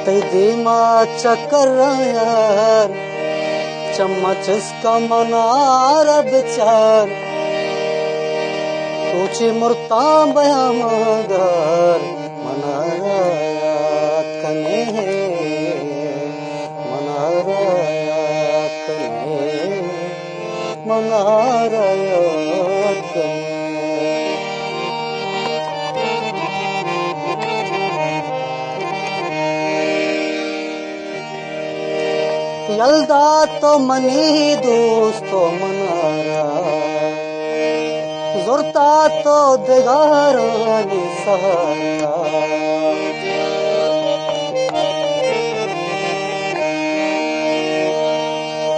तैदीमा चक्कर यार चम्मच इसका मनार बिचार ऊंची मुर्ता बया मगर मनारायात कने मनारायात कने मनारायात कने यल्दा तो मनी दोस्तो मनारा जुरता तो दिगारानी सहारा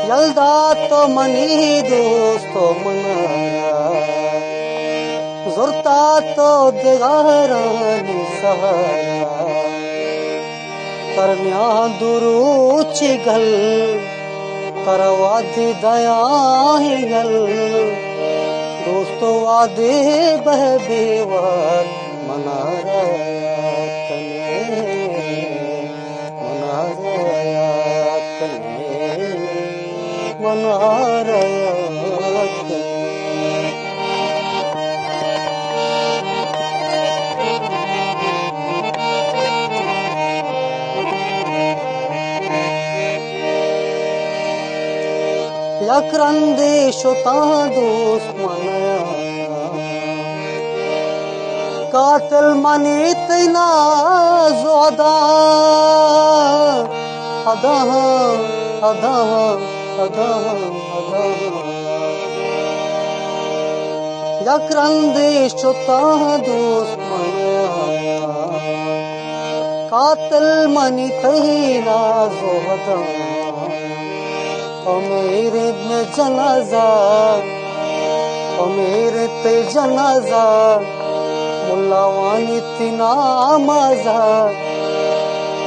यल्दा तो मनी दोस्तो मनारा जुरता तो दिगारानी सहारा करन्या दुरूची गल करवादी दया ही गल दोस्तों वादे बह बेवार मनारायात कने मनारायात कने मनारायात कने यकरंदे शुता दोस्त मनाया कातिल मनी तैना जोदा अदा अदा अदा अदा यकरंदे शुता दोस्त मनाया कातिल मनी तैना जोदा मेरे में जनाजा मेरे ते जनाजा मुल्लावानी तिना मजा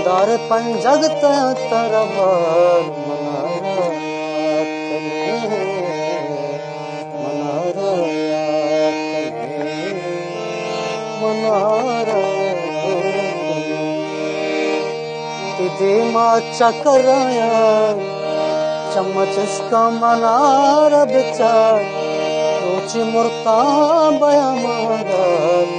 दार पंजग तरबार मनारायात कने मनारायात कने मनारायात कने दीमा चकराया चम्मच इसका मनार बिचार ऊंची मुर्ता बया मगर